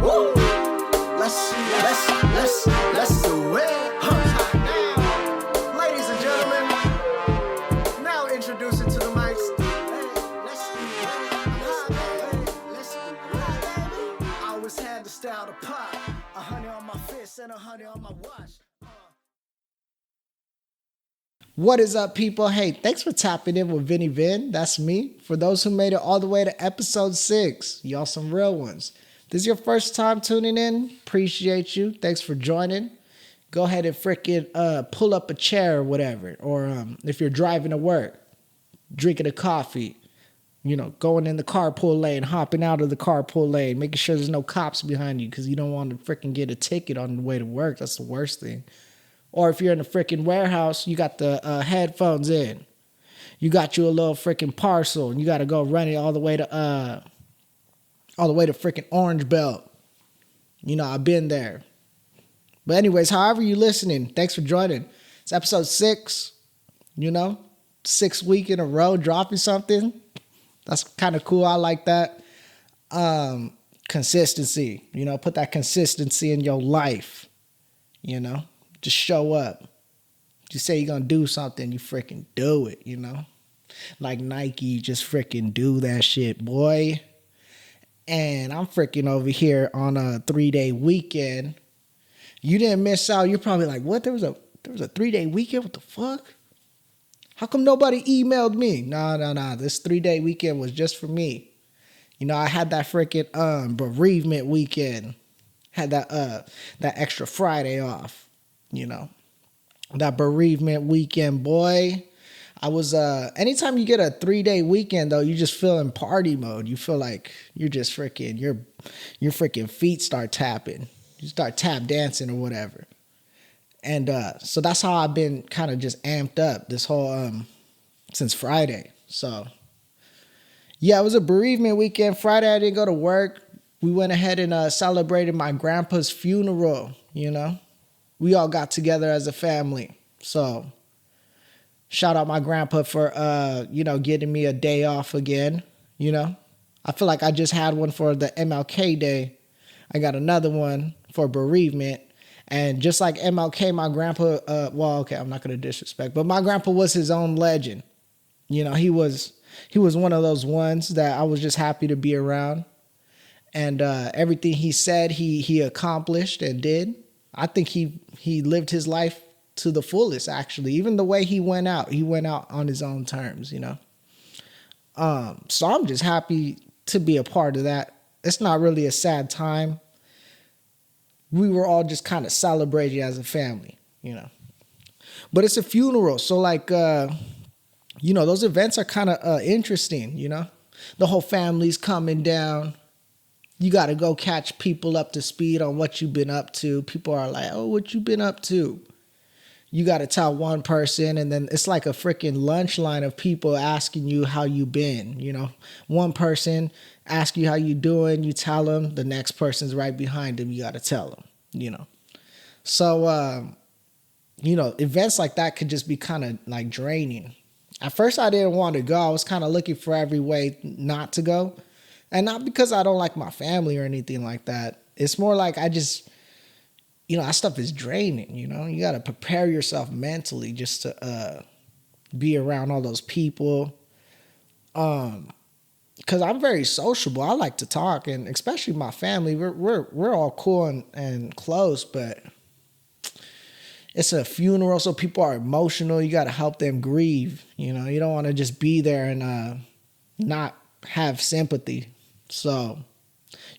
Woo! Let's do it. Ladies and gentlemen, now introducing to the mics. I always had the style to pop. 100 on my fist and 100 on my watch. What is up, people? Hey, thanks for tapping in with VinnyVin. That's me. For those who made it all the way to episode 6, y'all some real ones. If this is your first time tuning in, appreciate you. Thanks for joining. Go ahead and freaking pull up a chair or whatever. Or if you're driving to work, drinking a coffee, going in the carpool lane, hopping out of the carpool lane, making sure there's no cops behind you because you don't want to freaking get a ticket on the way to work. That's the worst thing. Or if you're in a freaking warehouse, you got the headphones in. You got you a little freaking parcel, and you got to go run it all the way to freaking Orange Belt. I've been there. But anyways, however you listening, thanks for joining. It's episode 6. 6th week in a row dropping something. That's kind of cool. I like that. Consistency. Put that consistency in your life. Just show up. You say you're going to do something, you freaking do it, Like Nike, just freaking do that shit, boy. And I'm freaking over here on a 3-day weekend. You didn't miss out. You're probably like, what? There was a 3-day weekend? What the fuck? How come nobody emailed me? No. This 3-day weekend was just for me. I had that freaking bereavement weekend. Had that extra Friday off. That bereavement weekend, boy. I was anytime you get a 3-day weekend though, you just feel in party mode. You feel like you're just freaking your freaking feet start tapping. You start tap dancing or whatever. And so that's how I've been kind of just amped up this whole since Friday. So yeah, it was a bereavement weekend. Friday I didn't go to work. We went ahead and celebrated my grandpa's funeral, We all got together as a family. So shout out my grandpa for, getting me a day off again. I feel like I just had one for the MLK Day. I got another one for bereavement. And just like MLK, my grandpa, I'm not going to disrespect, but my grandpa was his own legend. He was one of those ones that I was just happy to be around. And everything he said, he accomplished and did. I think he lived his life to the fullest, actually. Even the way he went out on his own terms, So I'm just happy to be a part of that. It's not really a sad time. We were all just kind of celebrating as a family, But it's a funeral, so those events are kind of interesting, The whole family's coming down. You got to go catch people up to speed on what you've been up to. People are like, oh, what you been up to? You got to tell one person, and then it's like a freaking lunch line of people asking you how you been, One person asks you how you doing, you tell them. The next person's right behind them, you got to tell them, So, events like that could just be kind of like draining. At first, I didn't want to go. I was kind of looking for every way not to go. And not because I don't like my family or anything like that. It's more like I just, that stuff is draining, You got to prepare yourself mentally just to be around all those people. Because I'm very sociable. I like to talk, and especially my family. We're all cool and close, but it's a funeral, so people are emotional. You got to help them grieve. You don't want to just be there and not have sympathy. So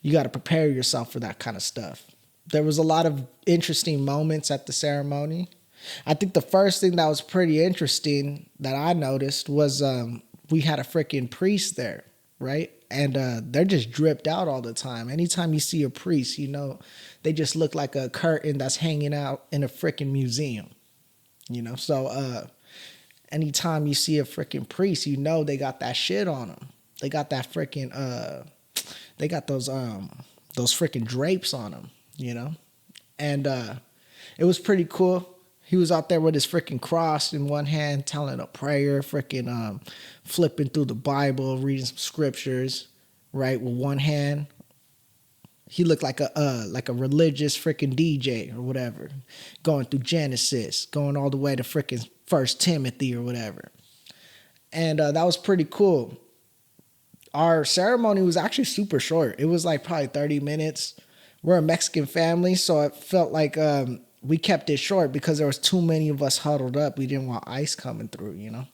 you got to prepare yourself for that kind of stuff. There was a lot of interesting moments at the ceremony. I think the first thing that was pretty interesting that I noticed was we had a freaking priest there, right? And they're just dripped out all the time. Anytime you see a priest, they just look like a curtain that's hanging out in a freaking museum, So anytime you see a freaking priest, they got that shit on them. They got that freaking they got those freaking drapes on them, And it was pretty cool. He was out there with his freaking cross in one hand, telling a prayer, freaking flipping through the Bible, reading some scriptures, right, with one hand. He looked like a religious freaking DJ or whatever, going through Genesis, going all the way to freaking First Timothy or whatever. And that was pretty cool. Our ceremony was actually super short. It was like probably 30 minutes. We're a Mexican family, so it felt like we kept it short because there was too many of us huddled up. We didn't want ICE coming through, you know.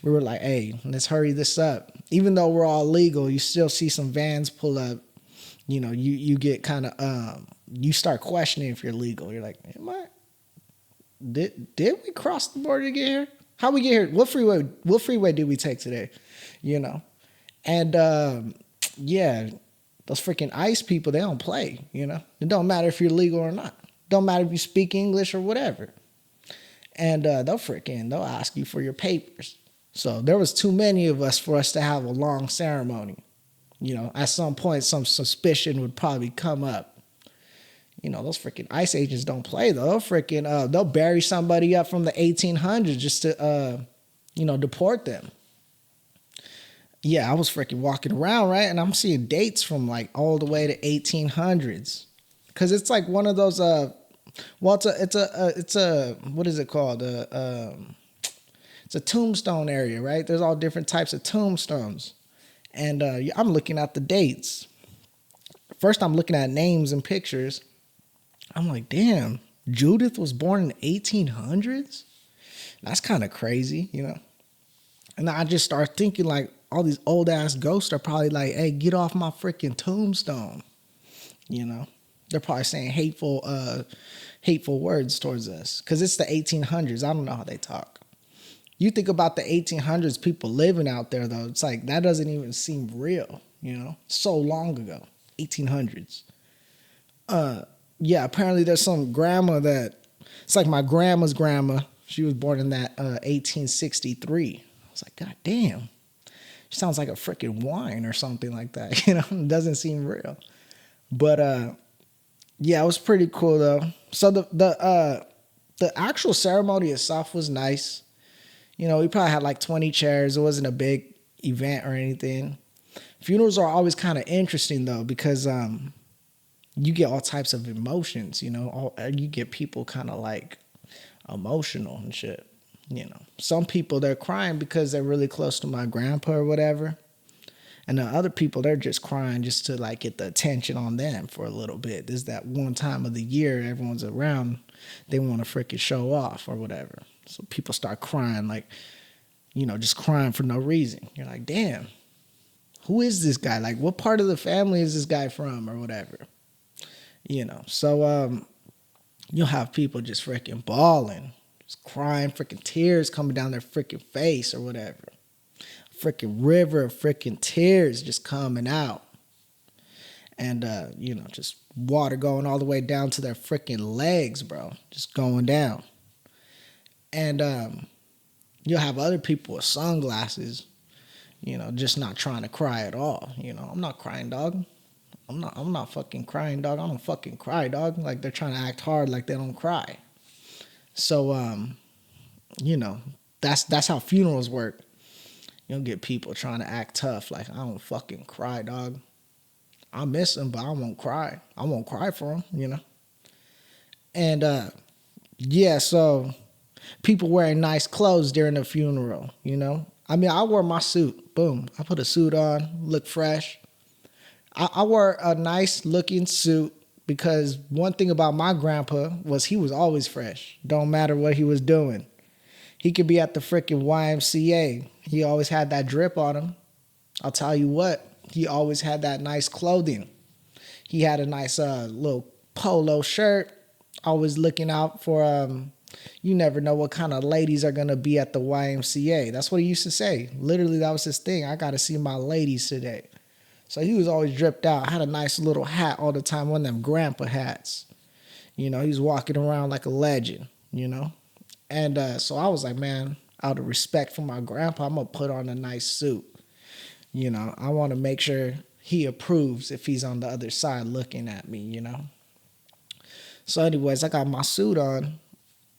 We were like, hey, let's hurry this up. Even though we're all legal, you still see some vans pull up. You know, you get kind of, you start questioning if you're legal. You're like, am I? Did we cross the border to get here? How we get here? What freeway did we take today? You know? And yeah, those freaking ICE people, they don't play, you know? It don't matter if you're legal or not. Don't matter if you speak English or whatever. And they'll ask you for your papers. So there was too many of us for us to have a long ceremony. You know, at some point, some suspicion would probably come up. You know, those freaking ICE agents don't play, though. They'll bury somebody up from the 1800s just to, deport them. Yeah, I was freaking walking around, right? And I'm seeing dates from like all the way to 1800s. Because it's like one of those, what is it called? It's a tombstone area, right? There's all different types of tombstones. And I'm looking at the dates. First, I'm looking at names and pictures. I'm like, damn, Judith was born in the 1800s? That's kind of crazy, you know? And I just start thinking, like, all these old-ass ghosts are probably like, hey, get off my freaking tombstone, you know? They're probably saying hateful words towards us because it's the 1800s. I don't know how they talk. You think about the 1800s, people living out there, though. It's like, that doesn't even seem real, you know? So long ago, 1800s. Yeah, apparently there's some grandma it's like my grandma's grandma. She was born in that 1863. I was like, God damn. She sounds like a freaking wine or something like that, you know? It doesn't seem real. But, yeah, it was pretty cool, though. So the actual ceremony itself was nice. You know, we probably had like 20 chairs. It wasn't a big event or anything. Funerals are always kind of interesting, though, because you get all types of emotions, you know. You get people kind of like emotional and shit, you know. Some people, they're crying because they're really close to my grandpa or whatever. And the other people, they're just crying just to like get the attention on them for a little bit. There's that one time of the year everyone's around, they want to freaking show off or whatever. So people start crying, like, you know, just crying for no reason. You're like, damn, who is this guy? Like, what part of the family is this guy from or whatever? You know, so you'll have people just freaking bawling, just crying, freaking tears coming down their freaking face or whatever. Freaking river of freaking tears just coming out. And, you know, just water going all the way down to their freaking legs, bro. Just going down. And you'll have other people with sunglasses, you know, just not trying to cry at all. You know, I'm not crying, dog. I'm not fucking crying, dog. I don't fucking cry, dog. Like, they're trying to act hard like they don't cry. So, you know, that's how funerals work. You'll get people trying to act tough, like, I don't fucking cry, dog. I miss them, but I won't cry. I won't cry for them, you know? And, yeah, so people wearing nice clothes during the funeral, you know? I mean, I wore my suit. Boom. I put a suit on, look fresh. I wore a nice-looking suit because one thing about my grandpa was he was always fresh. Don't matter what he was doing. He could be at the freaking YMCA. He always had that drip on him. I'll tell you what, he always had that nice clothing. He had a nice little polo shirt, always looking out for, you never know what kind of ladies are going to be at the YMCA. That's what he used to say. Literally, that was his thing. I got to see my ladies today. So he was always dripped out. Had a nice little hat all the time, one of them grandpa hats. You know, he was walking around like a legend, you know. And so I was like, man, out of respect for my grandpa, I'm going to put on a nice suit. You know, I want to make sure he approves if he's on the other side looking at me, you know. So anyways, I got my suit on.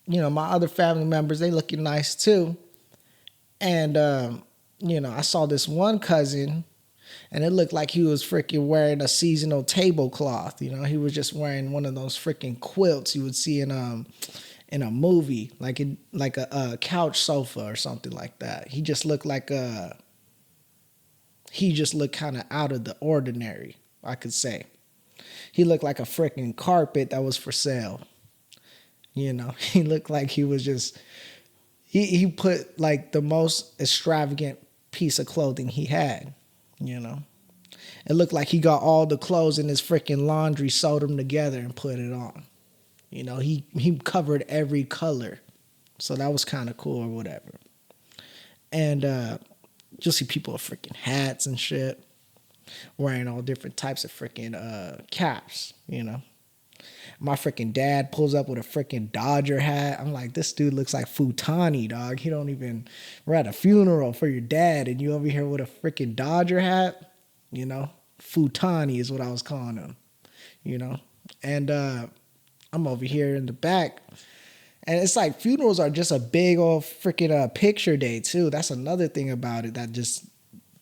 You know, my other family members, they looking nice too. And, you know, I saw this one cousin. And it looked like he was freaking wearing a seasonal tablecloth. You know, he was just wearing one of those freaking quilts you would see in a movie, like a couch sofa or something like that. He just looked kind of out of the ordinary, I could say. He looked like a freaking carpet that was for sale. You know, he looked like he was just, he put like the most extravagant piece of clothing he had, you know. It looked like he got all the clothes in his freaking laundry, sewed them together and put it on. You know, he covered every color. So that was kind of cool or whatever. And you'll see people with freaking hats and shit, wearing all different types of freaking caps, you know. My freaking dad pulls up with a freaking Dodger hat. I'm like, this dude looks like Futani, dog. We're at a funeral for your dad and you over here with a freaking Dodger hat, you know. Futani is what I was calling him, you know. And I'm over here in the back. And it's like funerals are just a big old freaking picture day too. That's another thing about it that just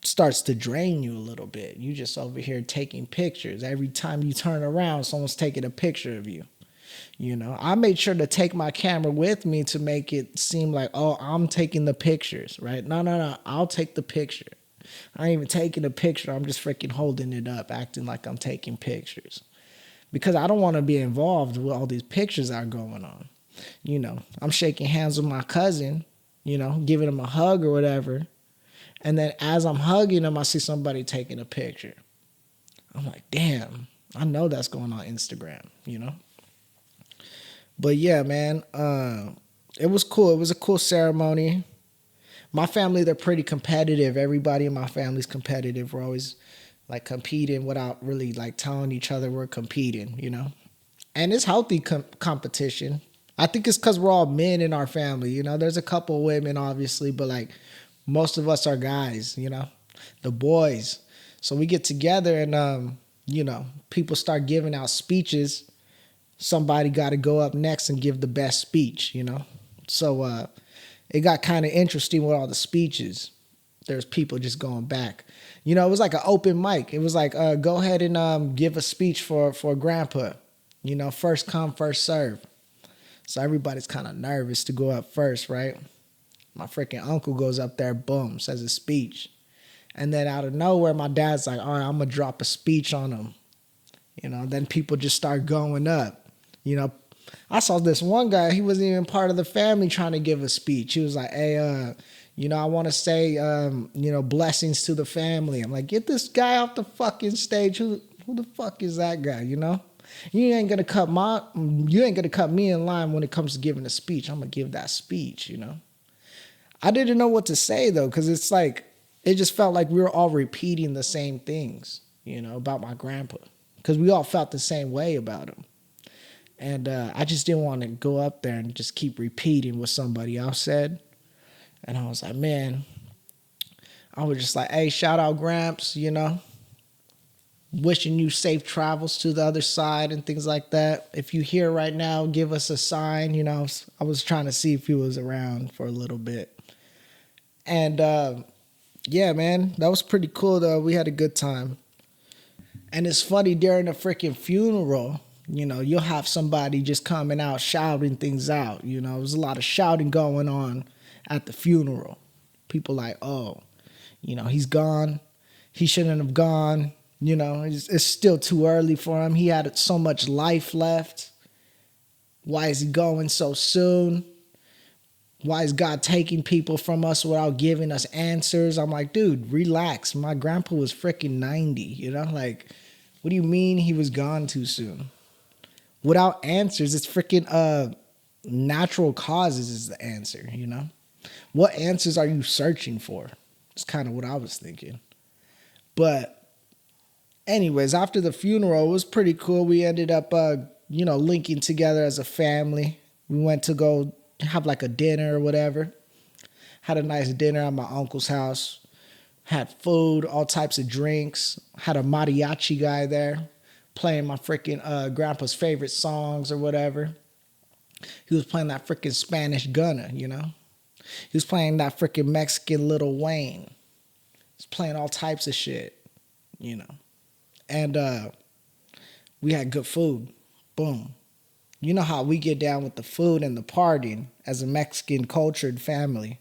starts to drain you a little bit. You just over here taking pictures. Every time you turn around, someone's taking a picture of you. You know, I made sure to take my camera with me to make it seem like, oh, I'm taking the pictures, right? No, I'll take the picture. I ain't even taking a picture. I'm just freaking holding it up, acting like I'm taking pictures. Because I don't want to be involved with all these pictures that are going on. You know, I'm shaking hands with my cousin, you know, giving him a hug or whatever. And then as I'm hugging him, I see somebody taking a picture. I'm like, damn, I know that's going on Instagram, you know? But yeah, man, it was cool. It was a cool ceremony. My family, they're pretty competitive. Everybody in my family's competitive. We're always like competing without really like telling each other we're competing, you know? And it's healthy competition. I think it's because we're all men in our family, you know? There's a couple women, obviously, but like, most of us are guys, you know, the boys. So we get together and, you know, people start giving out speeches. Somebody got to go up next and give the best speech, you know. So it got kind of interesting with all the speeches. There's people just going back. You know, it was like an open mic. It was like, go ahead and give a speech for Grandpa. You know, first come, first serve. So everybody's kind of nervous to go up first, right? My freaking uncle goes up there, boom, says a speech. And then out of nowhere, my dad's like, all right, I'm going to drop a speech on him. You know, then people just start going up. You know, I saw this one guy, he wasn't even part of the family trying to give a speech. He was like, hey, you know, I want to say, you know, blessings to the family. I'm like, get this guy off the fucking stage. Who the fuck is that guy, you know? You ain't gonna cut me in line when it comes to giving a speech. I'm going to give that speech, you know? I didn't know what to say, though, because it's like, it just felt like we were all repeating the same things, you know, about my grandpa. Because we all felt the same way about him. And I just didn't want to go up there and just keep repeating what somebody else said. And I was like, man, I was just like, hey, shout out Gramps, you know. Wishing you safe travels to the other side and things like that. If you here right now, give us a sign, you know. I was trying to see if he was around for a little bit. And, yeah, man, that was pretty cool, though. We had a good time. And it's funny, during the freaking funeral, you know, you'll have somebody just coming out, shouting things out. You know, there's a lot of shouting going on at the funeral. People like, oh, you know, he's gone. He shouldn't have gone. You know, it's still too early for him. He had so much life left. Why is he going so soon? Why is God taking people from us without giving us answers? I'm like, dude, relax. My grandpa was freaking 90, you know? Like, what do you mean he was gone too soon? Without answers, it's freaking natural causes is the answer, you know? What answers are you searching for? It's kind of what I was thinking. But anyways, after the funeral, it was pretty cool. We ended up, you know, linking together as a family. We went to go have like a dinner or whatever. Had a nice dinner at my uncle's house. Had food, all types of drinks. Had a mariachi guy there playing my freaking grandpa's favorite songs or whatever. He was playing that freaking Spanish Gunna, you know. He was playing that freaking Mexican Lil Wayne. He was playing all types of shit. you know. And we had good food. Boom. You know how we get down with the food and the partying as a Mexican cultured family.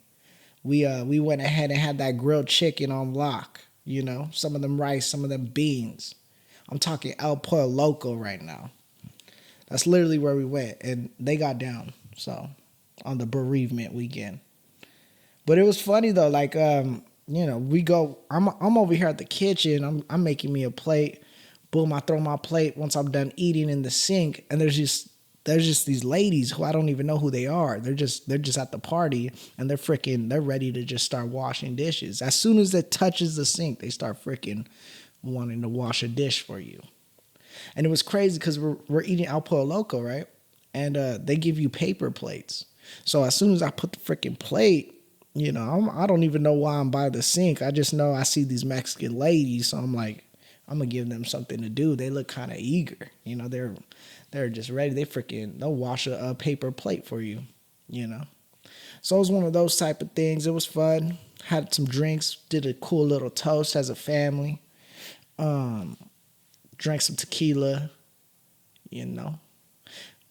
We went ahead and had that grilled chicken on lock. You know, some of them rice, some of them beans. I'm talking El Pollo Loco right now. That's literally where we went, and they got down. So on the bereavement weekend, but it was funny though. Like we go. I'm over here at the kitchen. I'm making me a plate. Boom! I throw my plate once I'm done eating in the sink, and there's just these ladies who I don't even know who they are. They're just at the party, and they're ready to just start washing dishes. As soon as it touches the sink, they start freaking wanting to wash a dish for you. And it was crazy because we're eating El Pollo Loco, right? And they give you paper plates. So as soon as I put the freaking plate, I don't even know why I'm by the sink. I just know I see these Mexican ladies, so I'm like, I'm gonna give them something to do. They look kind of eager, they're just ready. They'll wash a paper plate for you, So it was one of those type of things. It was fun. Had some drinks, did a cool little toast as a family. Drank some tequila,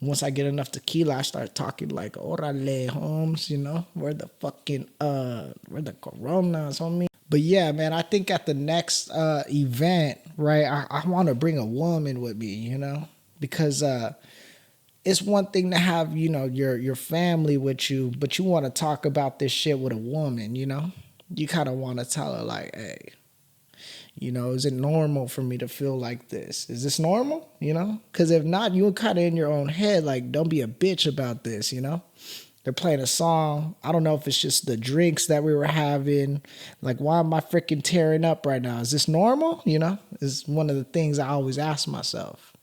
Once I get enough tequila, I start talking like, orale, Holmes, where the coronas, homie. But yeah, man, I think at the next event, right, I want to bring a woman with me, because it's one thing to have, your family with you, but you want to talk about this shit with a woman, You kind of want to tell her like, hey, is it normal for me to feel like this? Is this normal? Because if not, you're kind of in your own head, like, don't be a bitch about this, They're playing a song. I don't know if it's just the drinks that we were having. Like, why am I freaking tearing up right now? Is this normal? Is one of the things I always ask myself.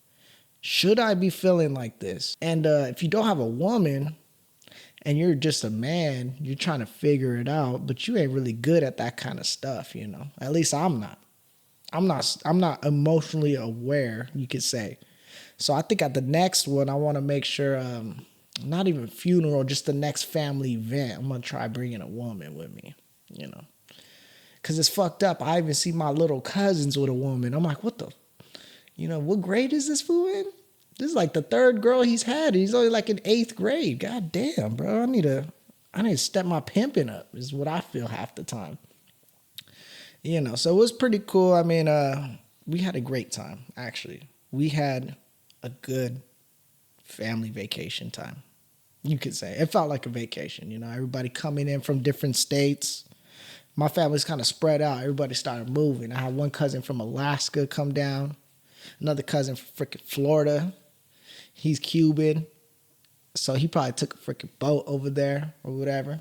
Should I be feeling like this? And if you don't have a woman and you're just a man, you're trying to figure it out, but you ain't really good at that kind of stuff, At least I'm not. I'm not emotionally aware, you could say. So I think at the next one, I want to make sure, not even funeral, just the next family event, I'm going to try bringing a woman with me, Because it's fucked up. I even see my little cousins with a woman. I'm like, what grade is this fool in? This is like the third girl he's had. He's only like in 8th grade. God damn, bro. I need to step my pimping up is what I feel half the time. So it was pretty cool. I mean, we had a great time, actually. We had a good family vacation time, you could say. It felt like a vacation, everybody coming in from different states. My family's kind of spread out. Everybody started moving. I had one cousin from Alaska come down, another cousin from freaking Florida. He's Cuban, so he probably took a freaking boat over there or whatever.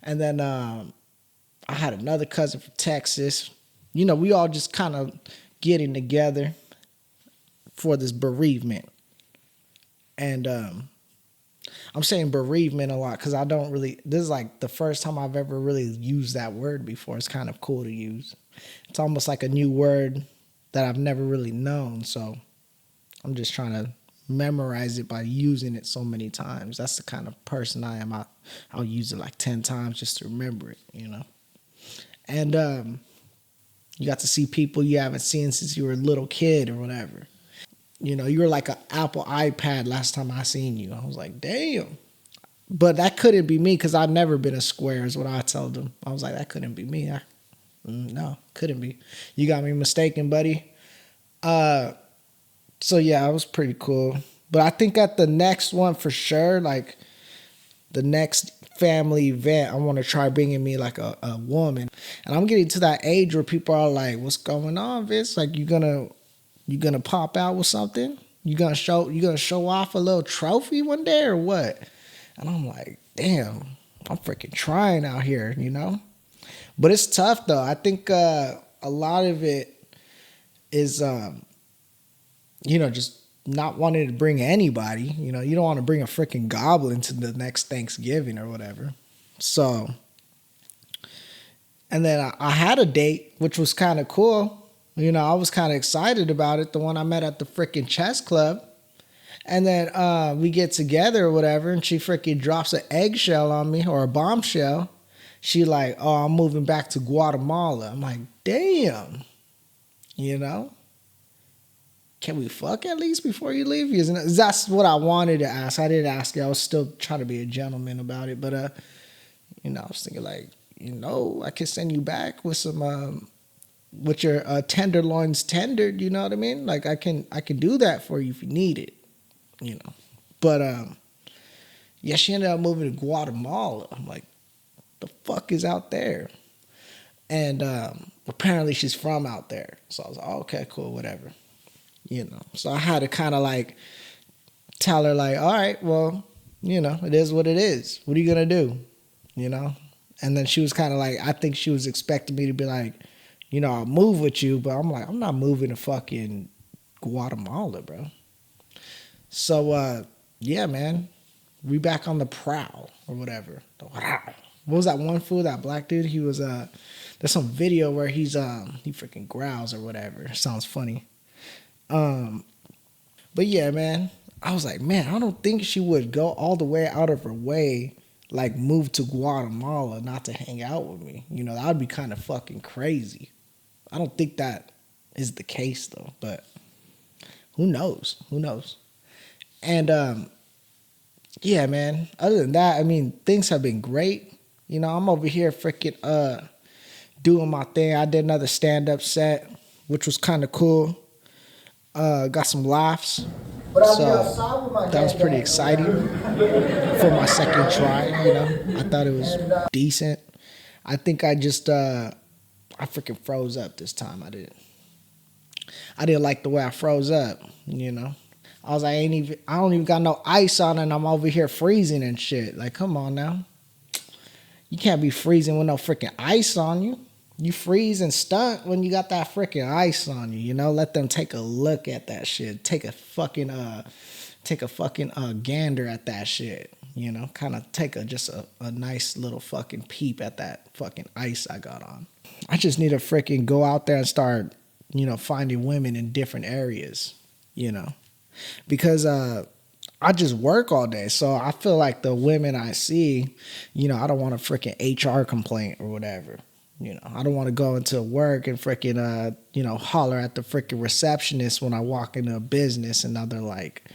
And then I had another cousin from Texas. We all just kind of getting together for this bereavement. And I'm saying bereavement a lot because this is like the first time I've ever really used that word before. It's kind of cool to use. It's almost like a new word that I've never really known. So I'm just trying to memorize it by using it so many times. That's the kind of person I am. I'll use it like 10 times just to remember it, And you got to see people you haven't seen since you were a little kid or whatever. You were like an Apple iPad last time I seen you. I was like, damn. But that couldn't be me because I've never been a square is what I told them. I was like, that couldn't be me. No, couldn't be. You got me mistaken, buddy. So yeah, it was pretty cool. But I think at the next one for sure, like the next family event, I want to try bringing me like a woman. And I'm getting to that age where people are like, what's going on, Vince? Like, you gonna pop out with something? You gonna show off a little trophy one day or what? And I'm like, damn, I'm freaking trying out here, But it's tough though. I think a lot of it is just not wanting to bring anybody. You don't want to bring a freaking goblin to the next Thanksgiving or whatever. So, and then I had a date, which was kind of cool. I was kind of excited about it. The one I met at the freaking chess club. And then we get together or whatever, and she freaking drops an eggshell on me or a bombshell. She like, oh, I'm moving back to Guatemala. I'm like, damn. You know? Can we fuck at least before you leave? That's what I wanted to ask. I didn't ask it. I was still trying to be a gentleman about it. But, I was thinking like, I could send you back with some, with your tenderloins tendered, you know what I mean? Like I can do that for you if you need it, But, yeah, she ended up moving to Guatemala. I'm like, the fuck is out there? And apparently she's from out there. So I was like, oh, okay, cool, whatever. So I had to kind of like tell her like, all right, well, it is what it is. What are you going to do? And then she was kind of like, I think she was expecting me to be like, I'll move with you. But I'm like, I'm not moving to fucking Guatemala, bro. So, yeah, man, we back on the prowl or whatever. What was that one fool, that black dude? He was, there's some video where he freaking growls or whatever. Sounds funny. But yeah, man, I was like, man, I don't think she would go all the way out of her way, like move to Guatemala not to hang out with me. That would be kind of fucking crazy. I don't think that is the case though, but who knows? And, yeah, man, other than that, I mean, things have been great. I'm over here freaking, doing my thing. I did another stand-up set, which was kind of cool. Got some laughs. So that was pretty exciting for my second try, I thought it was decent. I think I just, I freaking froze up this time. I didn't like the way I froze up, I was like, I don't even got no ice on and I'm over here freezing and shit. Like, come on now. You can't be freezing with no freaking ice on you. You freeze and stunt when you got that freaking ice on you, Let them take a look at that shit. Take a fucking gander at that shit, Kind of take a nice little fucking peep at that fucking ice I got on. I just need to freaking go out there and start, finding women in different areas, Because I just work all day. So I feel like the women I see, I don't want a freaking HR complaint or whatever. I don't want to go into work and freaking, holler at the freaking receptionist when I walk into a business and now they're like,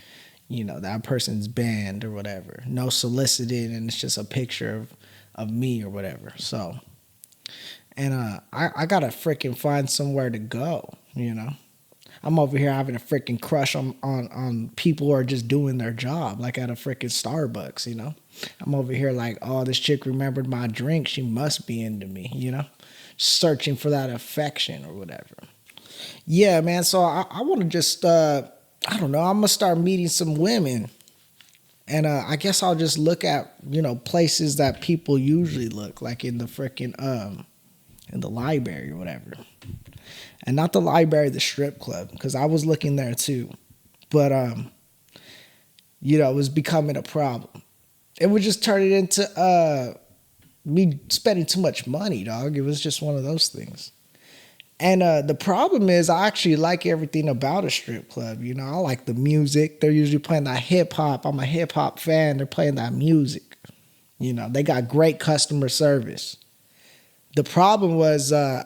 that person's banned or whatever. No solicited and it's just a picture of me or whatever. So, and I got to freaking find somewhere to go, I'm over here having a freaking crush on people who are just doing their job, like at a freaking Starbucks, I'm over here like, oh, this chick remembered my drink. She must be into me, searching for that affection or whatever. Yeah, man. So I want to just, I don't know. I'm going to start meeting some women. And I guess I'll just look at, places that people usually look, like in the freaking, in the library or whatever. And not the library, the strip club, because I was looking there too. But, it was becoming a problem. It would just turn it into me spending too much money, dog. It was just one of those things. And the problem is I actually like everything about a strip club. I like the music. They're usually playing that hip-hop. I'm a hip-hop fan. They're playing that music. They got great customer service. The problem was I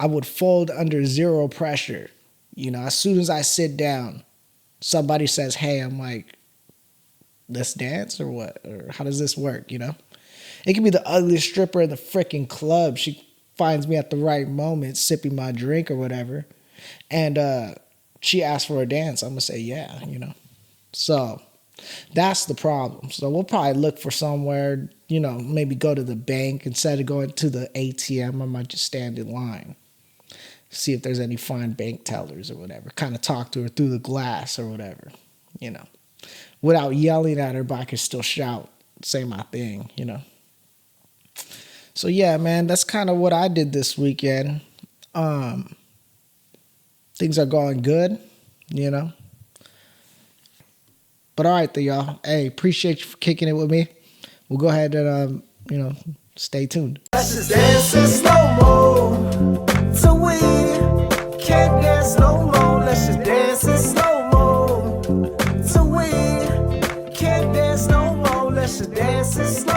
would fold under zero pressure. As soon as I sit down, somebody says, hey, I'm like, let's dance or what? Or how does this work, It can be the ugliest stripper in the freaking club. She finds me at the right moment, sipping my drink or whatever. And she asks for a dance. I'm going to say, yeah, So that's the problem. So we'll probably look for somewhere, maybe go to the bank. Instead of going to the ATM, I might just stand in line. See if there's any fine bank tellers or whatever. Kind of talk to her through the glass or whatever, Without yelling at her, but I can still shout, say my thing, So yeah, man, that's kind of what I did this weekend. Things are going good, But all right, then, y'all. Hey, appreciate you for kicking it with me. We'll go ahead and, stay tuned. Let's just dance in slow-mo till we can't dance no more. Let's just dance in slow-mo till we can't dance no more. Let's just dance in slow-mo.